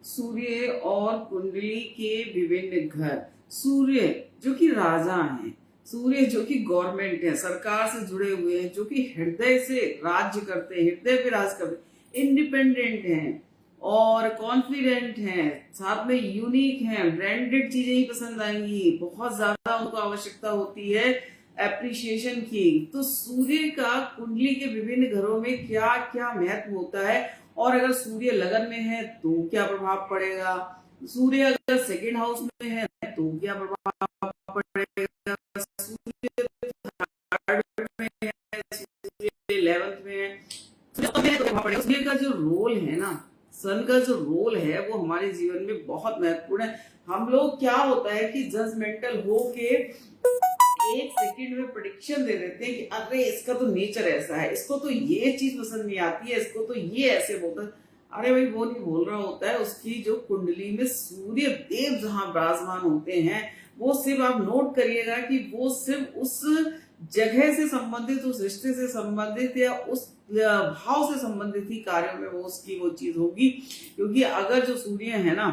सूर्य और कुंडली के विभिन्न घर। सूर्य जो कि राजा हैं, सूर्य जो कि गवर्नमेंट है, सरकार से जुड़े हुए हैं, जो कि हृदय से राज्य करते हैं, हृदय पे राज करते हैं, इंडिपेंडेंट हैं और कॉन्फिडेंट हैं, साथ में यूनिक हैं, ब्रांडेड चीजें ही पसंद आएंगी, बहुत ज्यादा उनको आवश्यकता होती है एप्रिसिएशन की। तो सूर्य का कुंडली के विभिन्न घरों में क्या क्या महत्व होता है और अगर सूर्य लगन में है तो क्या प्रभाव पड़ेगा, सूर्य अगर सेकेंड हाउस में है तो क्या प्रभाव पड़ेगा, सूर्य थर्ड में है, सूर्य 11th में है तो प्रभाव पड़ेगा। सूर्य का जो रोल है ना, सन का जो रोल है वो हमारे जीवन में बहुत महत्वपूर्ण है। हम लोग क्या होता है कि जजमेंटल हो के एक सेकंड में प्रेडिक्शन दे देते हैं कि अरे इसका तो नेचर ऐसा है, इसको तो ये चीज पसंद नहीं आती है, इसको तो ये ऐसे बोलता है। अरे भाई वो नहीं बोल रहा होता है, उसकी जो कुंडली में सूर्य देव जहां विराजमान होते हैं वो सिर्फ आप नोट करिएगा कि वो सिर्फ उस जगह से संबंधित, उस रिश्ते से संबंधित या उस भाव से संबंधित ही कार्यों में वो उसकी वो चीज होगी। क्योंकि अगर जो सूर्य है ना,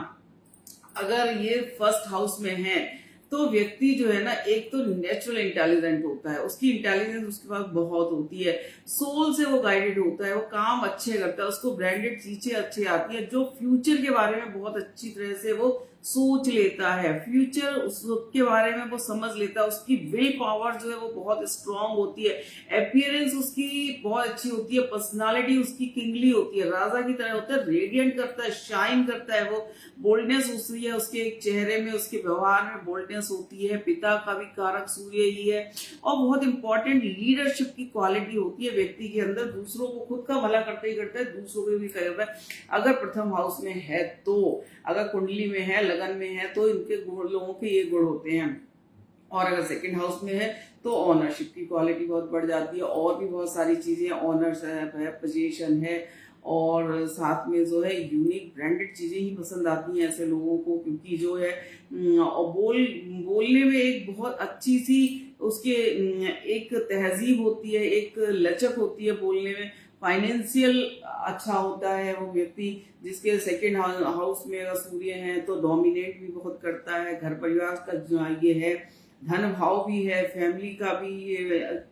अगर ये फर्स्ट हाउस में है तो व्यक्ति जो है ना, एक तो नेचुरल इंटेलिजेंट होता है, उसकी इंटेलिजेंस उसके पास बहुत होती है, सोल से वो गाइडेड होता है, वो काम अच्छे करता है, उसको ब्रांडेड चीजें अच्छी आती है, जो फ्यूचर के बारे में बहुत अच्छी तरह से वो सोच लेता है, फ्यूचर उसके बारे में वो समझ लेता है, उसकी विल पावर जो है वो बहुत स्ट्रांग होती है, अपीयरेंस उसकी बहुत अच्छी होती है, पर्सनालिटी उसकी किंगली होती है, राजा की तरह होता है, रेडियंट करता है, शाइन करता है, वो बोल्डनेस होती है उसके एक चेहरे में, उसके व्यवहार में बोल्डनेस होती है, पिता का भी कारक सूर्य ही है। और बहुत इंपॉर्टेंट लीडरशिप की क्वालिटी होती है व्यक्ति के अंदर, दूसरों को खुद का भला करते ही करता है, दूसरों को भी करता है। अगर प्रथम हाउस में है तो, अगर कुंडली में है, लगन में है तो इनके गुण, लोगों के ये गुण होते हैं। और अगर सेकंड हाउस में है तो ऑनरशिप की क्वालिटी बहुत बढ़ जाती है, और भी बहुत सारी चीजें, ऑनर्स है, पोजीशन है, और साथ में जो है यूनिक ब्रांडेड चीजें ही पसंद आती हैं ऐसे लोगों को। क्योंकि जो है और बोलने में एक बहुत अच्छी सी उसके एक तहजीब होती है, एक लचक होती है बोलने में, फाइनेंशियल अच्छा होता है वो व्यक्ति। जिसके सेकंड हाउस में अगर सूर्य है तो डोमिनेट भी बहुत करता है, घर परिवार का जो ये है, धन भाव भी है, फैमिली का भी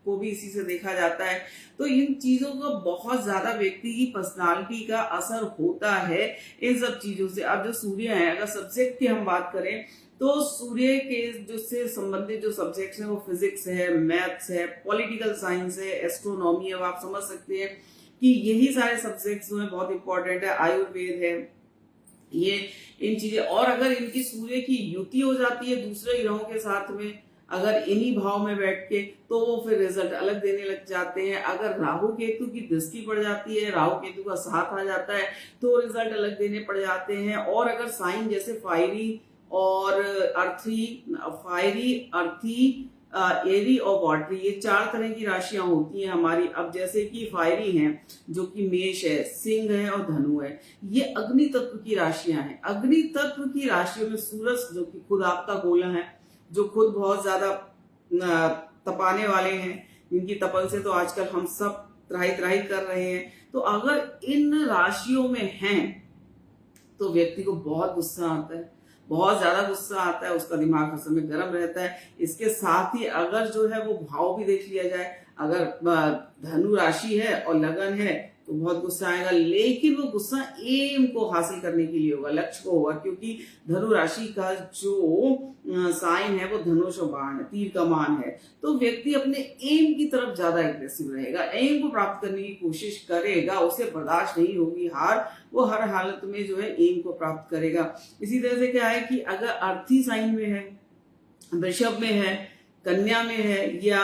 को भी इसी से देखा जाता है। तो इन चीजों का बहुत ज्यादा व्यक्ति की पर्सनालिटी का असर होता है इन सब चीजों से। अब जो सूर्य है, अगर सब्जेक्ट की हम बात करें तो सूर्य के जो से संबंधित जो सब्जेक्ट्स हैं वो फिजिक्स है, मैथ्स है, पॉलिटिकल साइंस है, एस्ट्रोनॉमी है। आप समझ सकते हैं कि यही सारे सब्जेक्ट्स जो है बहुत इंपॉर्टेंट है, आयुर्वेद है, ये इन चीजें। और अगर इनकी सूर्य की युति हो जाती है दूसरे ग्रहों के साथ में, अगर इन्हीं भाव में बैठ के, तो वो फिर रिजल्ट अलग देने लग जाते हैं। अगर राहु केतु की दृष्टि पड़ जाती है, राहु केतु का साथ आ जाता है तो रिजल्ट अलग देने पड़ जाते हैं। और अगर साइन जैसे फायरी और अर्थी, एरी और वाटरी, ये 4 तरह की राशियां होती हैं हमारी। अब जैसे कि फायरी हैं जो कि मेष है, सिंह है और धनु है, ये अग्नि तत्व की राशियां हैं। अग्नि तत्व की राशियों में सूरज जो कि खुद आपका गोला है, जो खुद बहुत ज्यादा तपाने वाले हैं, जिनकी तपन से तो आजकल हम सब त्राही त्राही कर रहे हैं। तो अगर इन राशियों में हैं तो व्यक्ति को बहुत गुस्सा आता है, बहुत ज्यादा गुस्सा आता है, उसका दिमाग हर समय गर्म रहता है। इसके साथ ही अगर जो है वो भाव भी देख लिया जाए, अगर धनु राशि है और लगन है तो बहुत गुस्सा आएगा, लेकिन वो गुस्सा एम को हासिल करने के लिए होगा, लक्ष्य को होगा। क्योंकि धनु राशि का जो साइन है वो धनुष बाण है, तीर कमान है। तो व्यक्ति अपने एम की तरफ ज्यादा एग्रेसिव रहेगा, एम को प्राप्त करने की कोशिश करेगा, उसे बर्दाश्त नहीं होगी हार, वो हर हालत में जो है एम को प्राप्त करेगा। इसी तरह से क्या है कि अगर अर्थी साइन में है, वृषभ में है, कन्या में है, या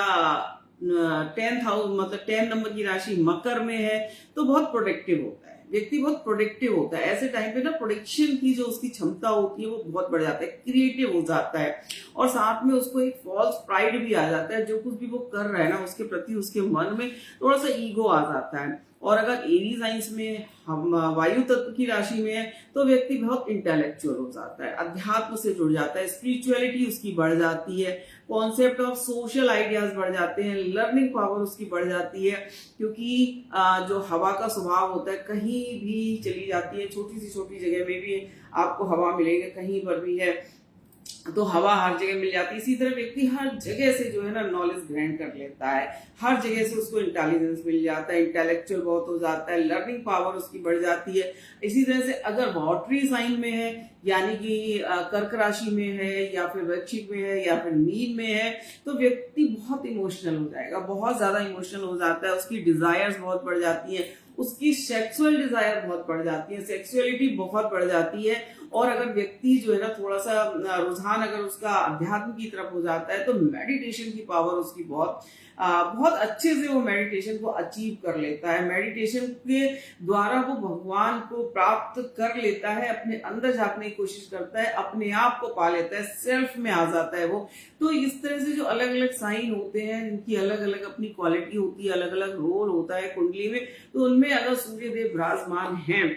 10th हाउस मतलब 10 नंबर की राशि मकर में है, तो बहुत प्रोडक्टिव होता है व्यक्ति, बहुत प्रोडक्टिव होता है। ऐसे टाइम पे ना प्रोडक्शन की जो उसकी क्षमता होती है वो बहुत बढ़ जाता है, क्रिएटिव हो जाता है, और साथ में उसको एक फॉल्स प्राइड भी आ जाता है। जो कुछ भी वो कर रहा है ना उसके प्रति उसके मन में थोड़ा सा ईगो आ जाता है। और अगर एरी साइंस में हम वायु तत्व की राशि में है तो व्यक्ति बहुत इंटेलेक्चुअल हो जाता है, अध्यात्म से जुड़ जाता है, स्पिरिचुअलिटी उसकी बढ़ जाती है, कॉन्सेप्ट ऑफ सोशल आइडियाज बढ़ जाते हैं, लर्निंग पावर उसकी बढ़ जाती है, क्योंकि जो हवा का स्वभाव होता है कहीं भी चली जाती है, छोटी सी छोटी जगह में भी आपको हवा मिलेगी, कहीं पर भी है तो हवा हर जगह मिल जाती है। इसी तरह व्यक्ति हर जगह से जो है ना नॉलेज ग्रहण कर लेता है, हर जगह से उसको इंटेलिजेंस मिल जाता है, इंटेलेक्चुअल बहुत हो जाता है, लर्निंग पावर उसकी बढ़ जाती है। इसी तरह से अगर वाटरी साइन में है यानी कि कर्क राशि में है या फिर वृश्चिक में है या फिर मीन में है तो व्यक्ति बहुत इमोशनल हो जाएगा, बहुत ज्यादा इमोशनल हो जाता है, उसकी डिजायर्स बहुत बढ़ जाती है, उसकी सेक्सुअल डिजायर बहुत बढ़ जाती है, सेक्सुअलिटी बहुत बढ़ जाती है। और अगर व्यक्ति जो है ना थोड़ा सा रुझान अगर उसका अध्यात्म की तरफ हो जाता है तो मेडिटेशन की पावर उसकी बहुत अच्छे से वो मेडिटेशन को अचीव कर लेता है, मेडिटेशन के द्वारा वो भगवान को प्राप्त कर लेता है, अपने अंदर झांकने की कोशिश करता है, अपने आप को पा लेता है, सेल्फ में आ जाता है वो। तो इस तरह से जो अलग अलग साइन होते हैं इनकी अलग अलग अपनी क्वालिटी होती है, अलग अलग रोल होता है कुंडली में, तो उनमें अगर सूर्य देव विराजमान हैं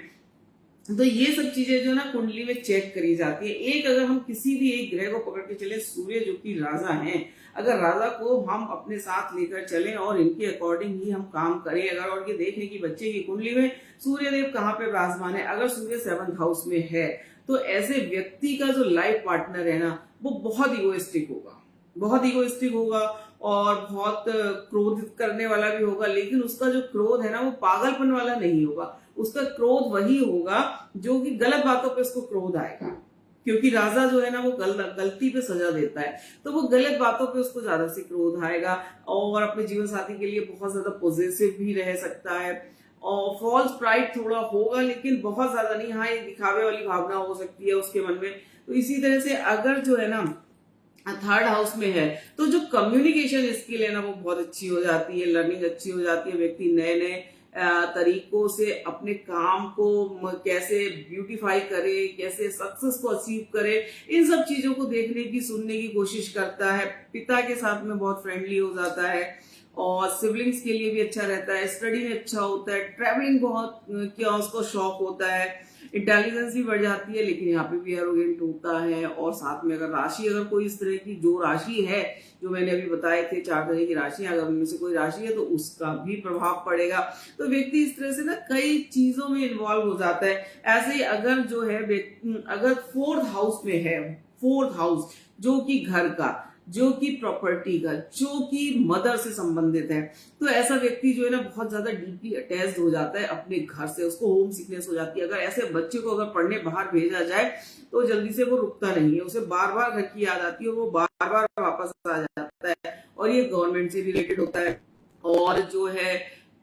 तो ये सब चीजें जो ना कुंडली में चेक करी जाती है। एक अगर हम किसी भी एक ग्रह को पकड़ के चले, सूर्य जो कि राजा हैं, अगर राजा को हम अपने साथ लेकर चलें और इनके अकॉर्डिंग ही हम काम करें, अगर और ये देखें कि बच्चे की कुंडली में सूर्य देव कहाँ पे विराजमान है, अगर सूर्य 7th हाउस में है तो ऐसे व्यक्ति का जो लाइफ पार्टनर है ना वो बहुत इगोइस्टिक होगा, बहुत इगोइस्टिक होगा और बहुत क्रोधित करने वाला भी होगा, लेकिन उसका जो क्रोध है ना वो पागलपन वाला नहीं होगा, उसका क्रोध वही होगा जो कि गलत बातों पे उसको क्रोध आएगा, क्योंकि राजा जो है ना वो गलती पे सजा देता है, तो वो गलत बातों पे उसको ज्यादा से क्रोध आएगा और अपने जीवन साथी के लिए बहुत ज्यादा पॉजिटिव भी रह सकता है और फॉल्स प्राइड थोड़ा होगा लेकिन बहुत ज्यादा नहीं, हाँ ये दिखावे वाली भावना हो सकती है उसके मन में। तो इसी तरह से अगर जो है ना 3rd हाउस में है तो जो कम्युनिकेशन स्किल है ना वो बहुत अच्छी हो जाती है, लर्निंग अच्छी हो जाती है, व्यक्ति नए नए तरीकों से अपने काम को कैसे ब्यूटीफाई करे, कैसे सक्सेस को अचीव करे, इन सब चीजों को देखने की सुनने की कोशिश करता है, पिता के साथ में बहुत फ्रेंडली हो जाता है और सिबलिंग्स के लिए भी अच्छा रहता है, स्टडी में अच्छा होता है, ट्रैवलिंग बहुत क्या उसको शौक होता है, इंटेलिजेंस भी बढ़ जाती है, लेकिन यहाँ पे भी एरोगेंट होता है। और साथ में अगर राशि अगर कोई इस तरह की जो राशि है जो मैंने अभी बताए थे 4 तरह की राशि, अगर उनमें से कोई राशि है तो उसका भी प्रभाव पड़ेगा, तो व्यक्ति इस तरह से ना कई चीजों में इन्वॉल्व हो जाता है। ऐसे ही अगर जो है अगर 4th हाउस में है, 4th हाउस जो कि घर का, जो कि प्रॉपर्टी का, जो कि मदर से संबंधित है, तो ऐसा व्यक्ति जो है ना बहुत ज्यादा डीपली अटैच्ड हो जाता है अपने घर से, उसको होम सिकनेस हो जाती है। अगर ऐसे बच्चे को अगर पढ़ने बाहर भेजा जाए तो जल्दी से वो रुकता नहीं है, उसे बार बार घर की याद आती है, वो बार बार वापस आ जाता है और ये गवर्नमेंट से रिलेटेड होता है। और जो है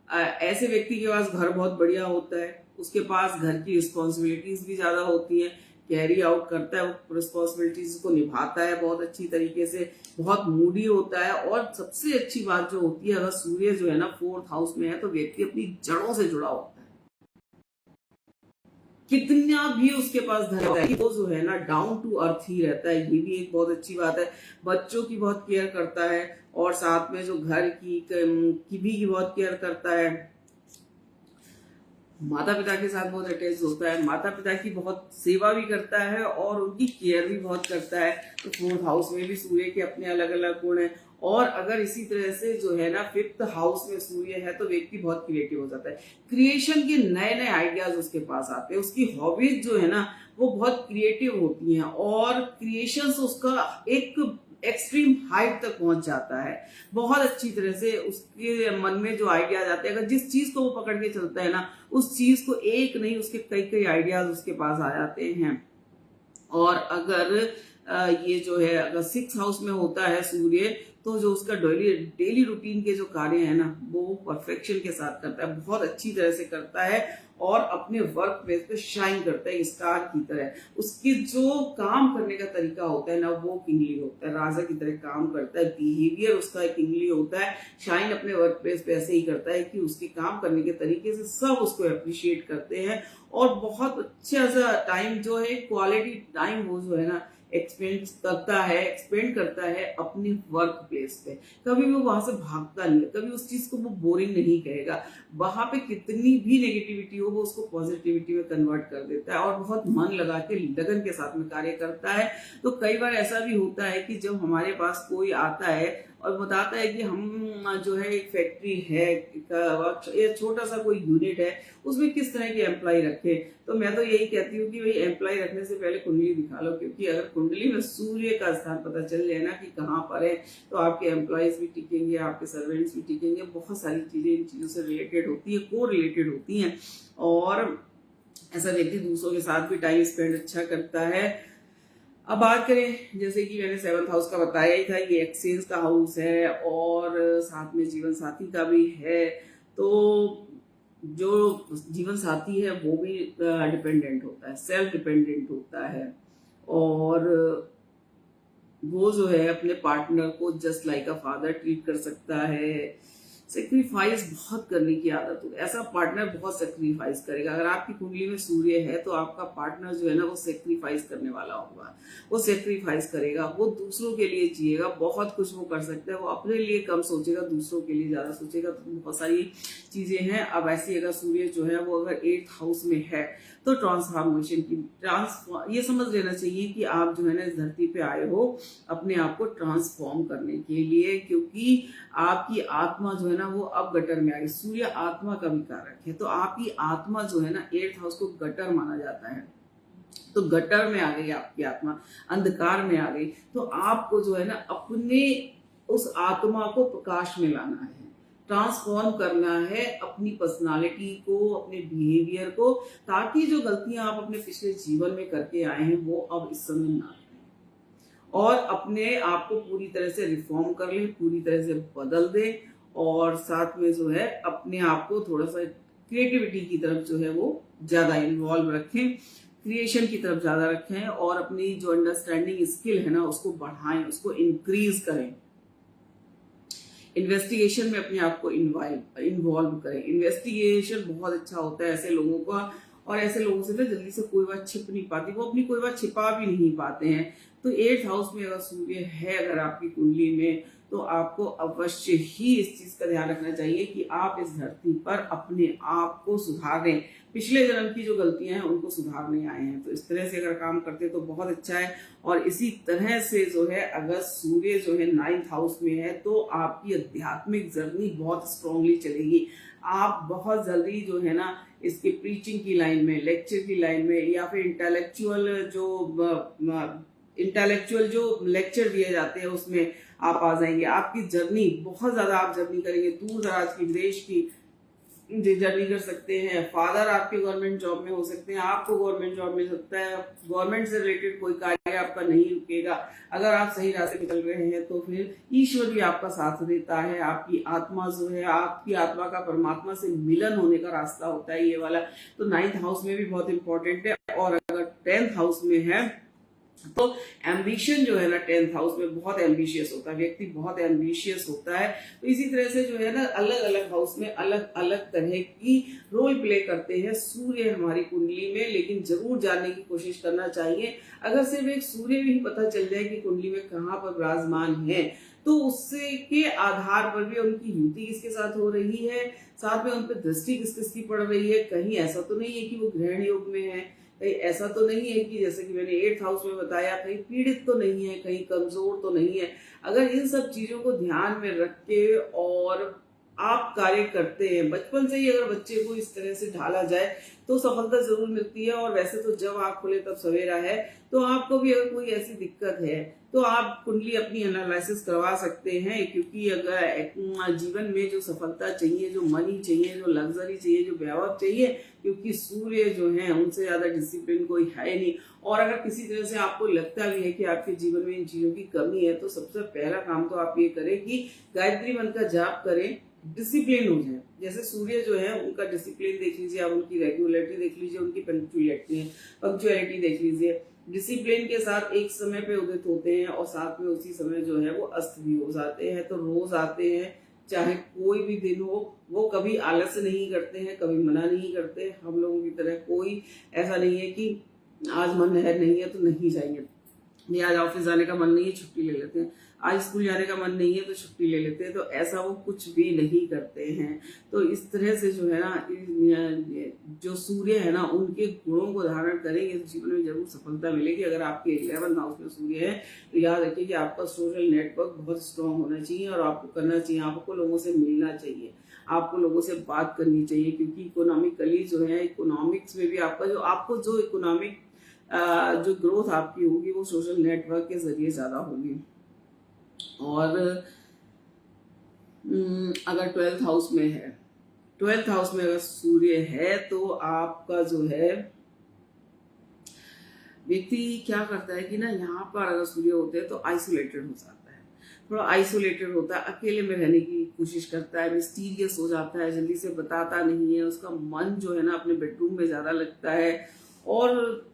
ऐसे व्यक्ति के पास घर बहुत बढ़िया होता है, उसके पास घर की रिस्पॉन्सिबिलिटीज भी ज्यादा होती है, कैरी आउट करता है, वो रिस्पॉन्सिबिलिटीज को निभाता है बहुत अच्छी तरीके से, बहुत मूडी होता है। और सबसे अच्छी बात जो होती है अगर सूर्य जो है ना 4th हाउस में है तो व्यक्ति अपनी जड़ों से जुड़ा होता है, कितना भी उसके पास धन है वो जो है ना डाउन टू अर्थ ही रहता है, ये भी एक बहुत अच्छी बात है। बच्चों की बहुत केयर करता है और साथ में जो घर की भी बहुत केयर करता है, माता पिता के साथ बहुत अटैच होता है, माता पिता की बहुत सेवा भी करता है और उनकी केयर भी बहुत करता है। तो 4th हाउस में भी सूर्य के अपने अलग अलग गुण हैं। और अगर इसी तरह से जो है ना 5th हाउस में सूर्य है तो व्यक्ति बहुत क्रिएटिव हो जाता है, क्रिएशन के नए नए आइडियाज उसके पास आते हैं, उसकी हॉबीज जो है ना वो बहुत क्रिएटिव होती हैं और क्रिएशन से उसका एक एक्सट्रीम हाइट तक पहुंच जाता है, बहुत अच्छी तरह से उसके मन में जो आइडियाज आते हैं, अगर जिस चीज को वो पकड़ के चलता है ना उस चीज को एक नहीं उसके कई कई आइडियाज उसके पास आ जाते हैं। और अगर ये जो है अगर 6th हाउस में होता है सूर्य तो जो उसका डेली रूटीन के जो कार्य है ना वो परफेक्शन के साथ करता है, बहुत अच्छी तरह से करता है और अपने वर्क प्लेस पे शाइन करता है स्टार की तरह। उसकी जो काम करने का तरीका होता है ना वो किंगली होता है, राजा की तरह काम करता है, बिहेवियर उसका किंगली होता है, शाइन अपने वर्क प्लेस पे ऐसे ही करता है कि उसके काम करने के तरीके से सब उसको अप्रिशिएट करते हैं और बहुत अच्छा सा टाइम जो है क्वालिटी टाइम वो जो है ना एक्सपेंड करता है अपनी वर्क प्लेस पे। कभी वो वहां से भागता नहीं है, कभी उस चीज को वो बोरिंग नहीं कहेगा, वहां पे कितनी भी नेगेटिविटी हो वो उसको पॉजिटिविटी में कन्वर्ट कर देता है और बहुत मन लगा के लगन के साथ में कार्य करता है। तो कई बार ऐसा भी होता है कि जब हमारे पास कोई आता है और बताता है कि हम जो है एक फैक्ट्री है या छोटा सा कोई यूनिट है उसमें किस तरह के एम्प्लॉय रखे, तो मैं तो यही कहती हूँ कि भाई एम्प्लॉय रखने से पहले कुंडली दिखा लो, क्योंकि अगर कुंडली में सूर्य का स्थान पता चल जाए ना कि कहाँ पर है तो आपके एम्प्लॉयज भी टिकेंगे, आपके सर्वेंट्स भी टिकेंगे। बहुत सारी चीजें इन चीजों से रिलेटेड होती है, को रिलेटेड होती हैं। और ऐसा व्यक्ति दूसरों के साथ भी टाइम स्पेंड अच्छा करता है। अब बात करें, जैसे कि मैंने 7th हाउस का बताया ही था, ये एक्सचेंज का हाउस है और साथ में जीवन साथी का भी है। तो जो जीवन साथी है वो भी डिपेंडेंट होता है, सेल्फ डिपेंडेंट होता है और वो जो है अपने पार्टनर को just like a father treat कर सकता है। सेक्रीफाइस बहुत करने की आदत हो, ऐसा पार्टनर बहुत सेक्रीफाइस करेगा। अगर आपकी कुंडली में सूर्य है तो आपका पार्टनर जो है ना वो सेक्रीफाइस करने वाला होगा, वो सेक्रीफाइस करेगा, वो दूसरों के लिए जिएगा, बहुत कुछ वो कर सकता है। वो अपने लिए कम सोचेगा, दूसरों के लिए ज्यादा सोचेगा। तो बहुत सारी चीजें हैं। अब ऐसी अगर सूर्य जो है वो अगर 8th हाउस में है तो ट्रांसफॉर्मेशन की ये समझ लेना चाहिए कि आप जो है ना इस धरती पे आए हो अपने आप को ट्रांसफॉर्म करने के लिए, क्योंकि आपकी आत्मा जो है ना वो अब गटर में आ गई। सूर्य आत्मा का भी कारक है, तो आपकी आत्मा जो है ना 8th हाउस को गटर माना जाता है। तो गटर में आ गई आपकी आत्मा, अंधकार में आ गई। तो आपको जो है ना अपने उस आत्मा को प्रकाश में लाना है, ट्रांसफॉर्म करना है अपनी पर्सनालिटी को, अपने बिहेवियर को, ताकि जो गलतियां आप अपने पिछले जीवन में करके आए हैं वो अब इस समय ना करें और अपने आप को पूरी तरह से रिफॉर्म कर लें, पूरी तरह से बदल दें और साथ में जो है अपने आप को थोड़ा सा क्रिएटिविटी की तरफ जो है वो ज्यादा इन्वॉल्व रखें, क्रिएशन की तरफ ज्यादा रखें और अपनी जो अंडरस्टैंडिंग स्किल है ना उसको बढ़ाएं, उसको इंक्रीज करें। इन्वेस्टिगेशन में अपने आप को इन्वॉल्व करें। इन्वेस्टिगेशन बहुत अच्छा होता है ऐसे लोगों का, और ऐसे लोगों से ना जल्दी से कोई बात छिप नहीं पाती, वो अपनी कोई बात छिपा भी नहीं पाते हैं। तो 8th हाउस में अगर सूर्य है अगर आपकी कुंडली में, तो आपको अवश्य ही इस चीज का ध्यान रखना चाहिए कि आप इस धरती पर अपने आप को सुधारें, पिछले जन्म की जो गलतियां हैं उनको सुधारने आए हैं। तो इस तरह से अगर काम करते तो बहुत अच्छा है। और इसी तरह से जो है अगर सूर्य जो है 9th हाउस में है तो आपकी आध्यात्मिक जर्नी बहुत स्ट्रांगली चलेगी। आप बहुत जल्दी जो है ना इसके प्रीचिंग की लाइन में, लेक्चर की लाइन में, या फिर इंटेलेक्चुअल जो लेक्चर दिए जाते हैं उसमें आप आ जाएंगे। आपकी जर्नी बहुत ज्यादा आप जर्नी करेंगे, दूर दराज की, विदेश की जर्नी कर सकते हैं। फादर आपके गवर्नमेंट जॉब में हो सकते हैं, आपको गवर्नमेंट जॉब मिल सकता है, गवर्नमेंट से रिलेटेड कोई कार्य आपका नहीं रुकेगा। अगर आप सही रास्ते पे चल रहे हैं तो फिर ईश्वर भी आपका साथ देता है। आपकी आत्मा जो है, आपकी आत्मा का परमात्मा से मिलन होने का रास्ता होता है ये वाला। तो 9th हाउस में भी बहुत इंपॉर्टेंट है। और अगर 10th हाउस में है तो एम्बिशन जो है ना 10th हाउस में बहुत एम्बिशियस होता है, व्यक्ति बहुत एम्बिशियस होता है। तो इसी तरह से जो है ना अलग अलग हाउस में अलग अलग तरह की रोल प्ले करते हैं सूर्य हमारी कुंडली में। लेकिन जरूर जानने की कोशिश करना चाहिए। अगर सिर्फ एक सूर्य भी पता चल जाए कि कुंडली में कहाँ पर विराजमान है तो उससे के आधार पर भी उनकी युति किसके साथ हो रही है, साथ में उन पर दृष्टि किस किसकी पड़ रही है। कहीं ऐसा तो नहीं है कि वो ग्रहण योग में है, कहीं ऐसा तो नहीं है कि जैसे कि मैंने 8th हाउस में बताया कहीं पीड़ित तो नहीं है, कहीं कमजोर तो नहीं है। अगर इन सब चीजों को ध्यान में रख के और आप कार्य करते हैं, बचपन से ही अगर बच्चे को इस तरह से ढाला जाए तो सफलता जरूर मिलती है। और वैसे तो जब आँख खुले तब सवेरा है। तो आपको भी अगर कोई ऐसी दिक्कत है तो आप कुंडली अपनी एनालिसिस करवा सकते हैं, क्योंकि अगर जीवन में जो सफलता चाहिए, जो मनी चाहिए, जो लग्जरी चाहिए, जो वैभव चाहिए, क्योंकि सूर्य जो है उनसे ज्यादा डिसिप्लिन कोई है नहीं। और अगर किसी तरह से आपको लगता भी है कि आपके जीवन में इन चीजों की कमी है तो सबसे पहला काम तो आप ये करें कि गायत्री मंत्र का जाप करें, डिसिप्लिन हो जाए। जैसे सूर्य जो है उनका डिसिप्लिन देख लीजिए, आप उनकी रेगुलरिटी देख लीजिए, उनकी पंक्चुअलिटी देख लीजिए। डिसिप्लिन के साथ एक समय पे उदित होते हैं और साथ में उसी समय जो है वो अस्त भी हो जाते हैं। तो रोज आते हैं, चाहे कोई भी दिन हो, वो कभी आलस नहीं करते हैं, कभी मना नहीं करते। हम लोगों की तरह कोई ऐसा नहीं है कि आज मन है नहीं है तो नहीं जाएंगे। ये आज ऑफिस जाने का मन नहीं है, छुट्टी ले लेते हैं। आज स्कूल जाने का मन नहीं है तो छुट्टी ले लेते हैं। तो ऐसा वो कुछ भी नहीं करते हैं। तो इस तरह से जो है ना, जो सूर्य है ना, उनके गुणों को धारण करेंगे तो जीवन में जरूर सफलता मिलेगी। अगर आपके 11th हाउस में सूर्य है तो याद रखिए कि आपका सोशल नेटवर्क बहुत स्ट्रांग होना चाहिए और आपको करना चाहिए, आपको लोगों से मिलना चाहिए, आपको लोगों से बात करनी चाहिए। क्योंकि इकोनॉमिकली जो है, इकोनॉमिक्स में भी आपको जो इकोनॉमिक जो ग्रोथ आपकी होगी वो सोशल नेटवर्क के जरिए ज्यादा होगी। और अगर 12th हाउस में है, 12th हाउस में अगर सूर्य है तो आपका जो है व्यक्ति क्या करता है कि ना, यहाँ पर अगर सूर्य होते हैं तो आइसोलेटेड हो जाता है, थोड़ा आइसोलेटेड होता है, अकेले में रहने की कोशिश करता है, मिस्टीरियस हो जाता है, जल्दी से बताता नहीं है, उसका मन जो है ना अपने बेडरूम में ज्यादा लगता है और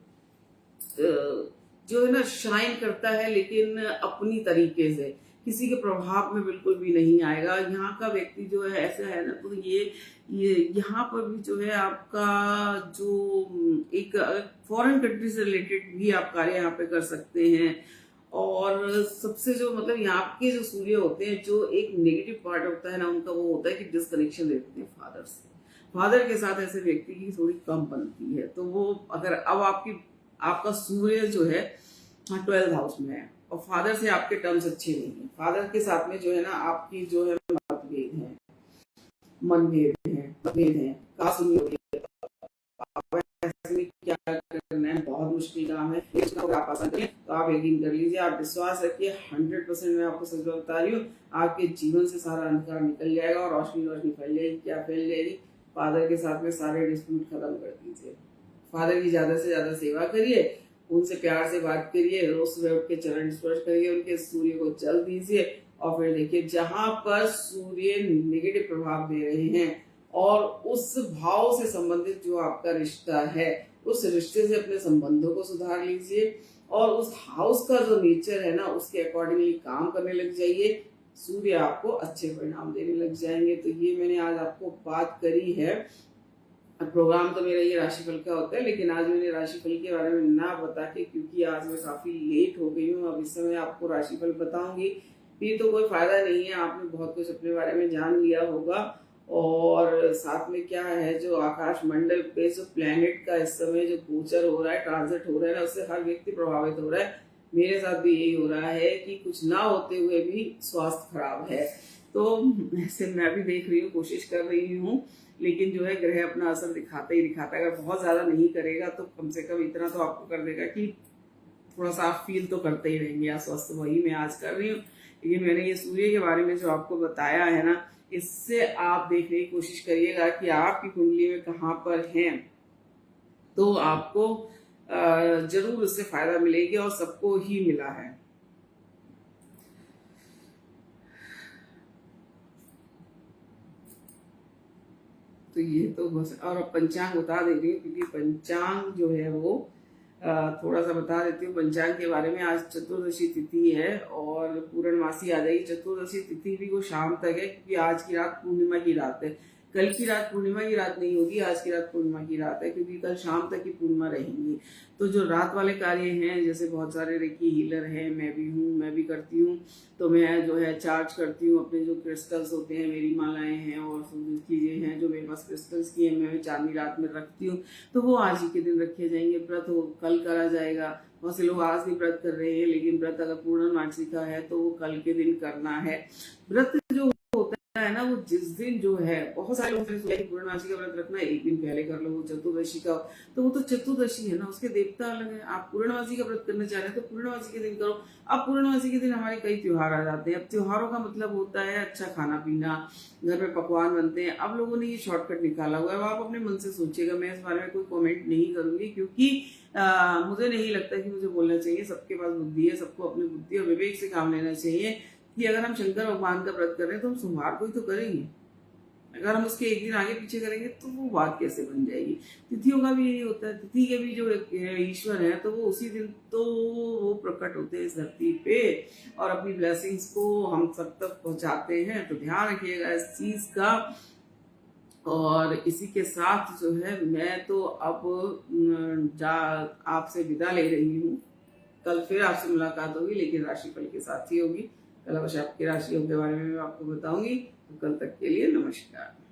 जो है ना शाइन करता है, लेकिन अपनी तरीके से, किसी के प्रभाव में बिल्कुल भी नहीं आएगा। यहाँ का व्यक्ति जो है ऐसा है ना, तो ये यहाँ पर भी जो है आपका जो एक फॉरेन कंट्री से रिलेटेड भी आप कार्य यहाँ पे कर सकते हैं। और सबसे जो मतलब यहाँ के जो सूर्य होते हैं, जो एक नेगेटिव पार्ट होता है ना उनका, वो होता है कि डिस्कनेक्शन देते हैं फादर से। फादर के साथ ऐसे व्यक्ति की थोड़ी कम बनती है। तो वो अगर अब आपका सूर्य जो है 12th हाउस में है और फादर से आपके टर्म्स अच्छे नहीं है, फादर के साथ में जो है ना आपकी जो है मतभेद है, मतभेद है, कहा सुनी होती है, ऐसे में क्या करना है, बहुत मुश्किल काम है। आप आसान करें तो आप यकीन कर लीजिए, आप विश्वास रखिए, 100% मैं आपको सच बता रही हूँ, आपके जीवन से सारा अंधकार निकल जाएगा और रोशनी फैल जाएगी। क्या फैल जाएगी? फादर के साथ में सारे डिस्प्यूट खत्म कर दीजिए, फादर की ज्यादा से ज्यादा सेवा करिए, उनसे प्यार से बात करिए, रोज सुबह उठ के चरण स्पर्श करिए, उनके सूर्य को जल दीजिए। और फिर देखिए, जहां पर सूर्य नेगेटिव प्रभाव दे रहे हैं और उस भाव से संबंधित जो आपका रिश्ता है, उस रिश्ते से अपने संबंधों को सुधार लीजिए और उस हाउस का जो नेचर है ना उसके अकॉर्डिंगली काम करने लग जाइए, सूर्य आपको अच्छे परिणाम देने लग जाएंगे। तो ये मैंने आज आपको बात करी है। प्रोग्राम तो मेरा ये राशिफल का होता है, लेकिन आज मैंने राशिफल के बारे में ना बता के, क्योंकि आज मैं काफी लेट हो गई हूँ, अब इस समय आपको राशिफल बताऊंगी फिर तो कोई फायदा नहीं है। आपने बहुत कुछ अपने बारे में जान लिया होगा। और साथ में क्या है, जो आकाश मंडल पे जो प्लेनेट का इस समय जो गोचर हो रहा है, ट्रांजिट हो रहा है ना, उससे हर व्यक्ति प्रभावित हो रहा है। मेरे साथ भी यही हो रहा है कि कुछ ना होते हुए भी स्वास्थ्य खराब है। तो ऐसे मैं भी देख रही हूँ, कोशिश कर रही हूँ, लेकिन जो है ग्रह अपना असर दिखाता ही दिखाता है। अगर बहुत ज्यादा नहीं करेगा तो कम से कम इतना तो आपको कर देगा कि थोड़ा सा आप फील तो करते ही रहेंगे अस्वस्थ। वही मैं आज कर रही हूँ। लेकिन मैंने ये सूर्य के बारे में जो आपको बताया है ना, इससे आप देखने की कोशिश करिएगा कि आपकी कुंडली में कहाँ पर है, तो आपको जरूर उससे फायदा मिलेगी और सबको ही मिला है। तो ये तो बस, और अब पंचांग बता दे रही हूँ, क्योंकि पंचांग जो है वो थोड़ा सा बता देती हूँ पंचांग के बारे में। आज चतुर्दशी तिथि है और पूर्णमासी आ जाएगी। चतुर्दशी तिथि भी को शाम तक है, क्योंकि आज की रात पूर्णिमा की रात है। कल की रात पूर्णिमा की रात नहीं होगी, आज की रात पूर्णिमा की रात है, क्योंकि कल शाम तक ही पूर्णिमा रहेंगी। तो जो रात वाले कार्य हैं, जैसे बहुत सारे रेकी हीलर हैं, मैं भी हूँ, मैं भी करती हूँ, तो मैं जो है चार्ज करती हूँ अपने जो क्रिस्टल्स होते हैं, मेरी मालाएं हैं और चीजें हैं जो मेरे पास क्रिस्टल्स की है, मैं चांदी रात में रखती हूँ। तो वो आज ही के दिन रखे जाएंगे। व्रत हो कल करा जाएगा। बहुत से लोग आज भी व्रत कर रहे हैं, लेकिन व्रत अगर पूर्णमासी का है तो वो कल के दिन करना है। व्रत जो है ना, वो जिस दिन जो है, बहुत सारे लोग पूर्णमासी का व्रत रखना है, एक दिन पहले कर लो, वो चतुर्दशी का, तो वो तो चतुर्दशी है ना, उसके देवता अलग है। आप पूर्णमासी का व्रत करना चाह रहे हैं तो पूर्णमासी के दिन करो। अब पूर्णमासी के दिन हमारे कई त्योहार आ जाते हैं। अब त्योहारों का मतलब होता है अच्छा खाना पीना, घर में पकवान बनते हैं। अब लोगों ने ये शॉर्टकट निकाला हुआ है, आप अपने मन से सोचिएगा। मैं इस बारे में कोई कॉमेंट नहीं करूंगी, क्योंकि मुझे नहीं लगता कि मुझे बोलना चाहिए। सबके पास बुद्धि है, सबको अपनी बुद्धि और विवेक से काम लेना चाहिए कि अगर हम शंकर भगवान का व्रत कर रहे हैं तो हम सोमवार को ही तो करेंगे। अगर हम उसके एक दिन आगे पीछे करेंगे तो वो बात कैसे बन जाएगी। तिथियों का भी यही होता है। तिथि के भी जो ईश्वर है तो वो उसी दिन तो वो प्रकट होते हैं इस धरती पे और अपनी ब्लेसिंग्स को हम सब तक पहुंचाते हैं। तो ध्यान रखिएगा इस चीज का। और इसी के साथ जो है मैं तो अब आपसे विदा ले रही हूँ। कल फिर आपसे मुलाकात होगी, लेकिन राशिफल के साथ ही होगी। कल अवश्य आपकी राशियों के बारे में मैं आपको बताऊंगी। तो कल तक के लिए नमस्कार।